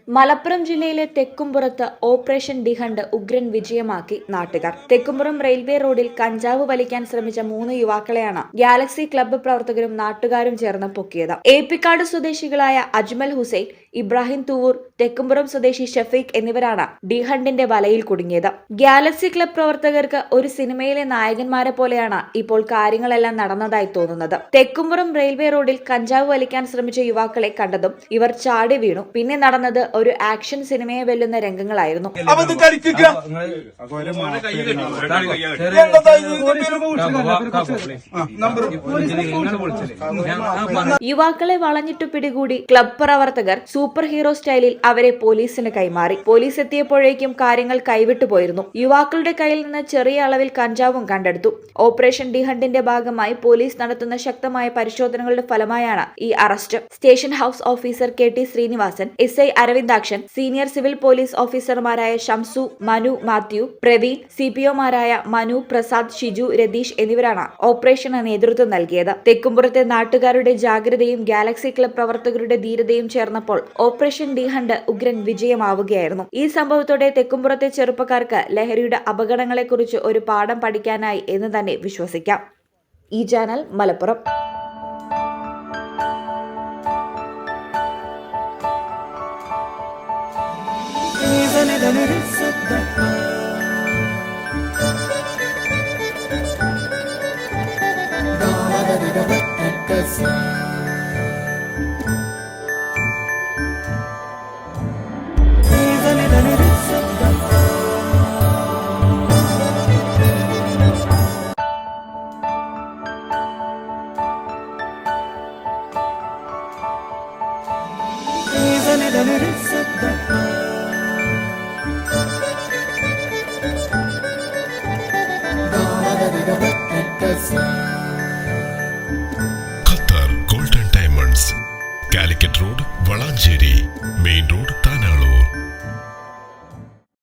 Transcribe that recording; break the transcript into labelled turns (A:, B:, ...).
A: മലപ്പുറം ജില്ലയിലെ Thekkumpurath operation D hunt ഉഗ്രൻ വിജയമാക്കി നാട്ടുകാർ. തെക്കുംപുറം റെയിൽവേ റോഡിൽ കഞ്ചാവ് വലിക്കാൻ ശ്രമിച്ച 3 യുവാക്കളെയാണ് ഗാലക്സി ക്ലബ്ബ് പ്രവർത്തകരും നാട്ടുകാരും ചേർന്ന് പൊക്കിയത്. ഏപ്പിക്കാട് സ്വദേശികളായ അജ്മൽ ഹുസൈൻ, ഇബ്രാഹിം തൂവൂർ, തെക്കുംപുറം സ്വദേശി ഷഫീഖ് എന്നിവരാണ് ഡി ഹണ്ടിന്റെ വലയിൽ കുടുങ്ങിയത്. ഗാലക്സി ക്ലബ്ബ് പ്രവർത്തകർക്ക് ഒരു സിനിമയിലെ നായകന്മാരെ പോലെയാണ് ഇപ്പോൾ കാര്യങ്ങളെല്ലാം നടന്നതായി തോന്നുന്നത്. തെക്കുംപുറം റെയിൽവേ റോഡിൽ കഞ്ചാവ് വലിക്കാൻ ശ്രമിച്ച യുവാക്കളെ കണ്ടതും ഇവർ ചാടി വീണു. പിന്നെ നടന്നത് ഒരു ആക്ഷൻ സിനിമയെ വെല്ലുന്ന രംഗങ്ങളായിരുന്നു. യുവാക്കളെ വളഞ്ഞിട്ടു പിടികൂടി ക്ലബ് പ്രവർത്തകർ സൂപ്പർ ഹീറോ സ്റ്റൈലിൽ അവരെ പോലീസിന് കൈമാറി. പോലീസ് എത്തിയപ്പോഴേക്കും കാര്യങ്ങൾ കൈവിട്ടു പോയിരുന്നു. യുവാക്കളുടെ കയ്യിൽ നിന്ന് ചെറിയ അളവിൽ കഞ്ചാവും കണ്ടെടുത്തു. ഓപ്പറേഷൻ ഡി ഹണ്ടിന്റെ ഭാഗമായി പോലീസ് നടത്തുന്ന ശക്തമായ പരിശോധനകളുടെ ഫലമായാണ് ഈ arrest. Station house officer KT Srinivasan, SI Aravindakshan, senior civil police ഓഫീസർമാരായ ഷംസു, മനു മാത്യു, പ്രവീൺ, CPOമാരായ മനു, പ്രസാദ്, ഷിജു, രതീഷ് എന്നിവരാണ് ഓപ്പറേഷന് നേതൃത്വം നൽകിയത്. തെക്കുംപുറത്തെ നാട്ടുകാരുടെ ജാഗ്രതയും ഗാലക്സി ക്ലബ് പ്രവർത്തകരുടെ ധീരതയും ചേർന്നപ്പോൾ ഓപ്പറേഷൻ ഡി ഹണ്ട് ഉഗ്രൻ വിജയമാവുകയായിരുന്നു. ഈ സംഭവത്തോടെ തെക്കുംപുറത്തെ ചെറുപ്പക്കാർക്ക് ലഹരിയുടെ അപകടങ്ങളെക്കുറിച്ച് ഒരു പാഠം പഠിക്കാനായി എന്ന് തന്നെ വിശ്വസിക്കാം. ഈ channel Malappuram.
B: Qatar golden diamonds, Calicut road, Valanchery main road, Tanalur.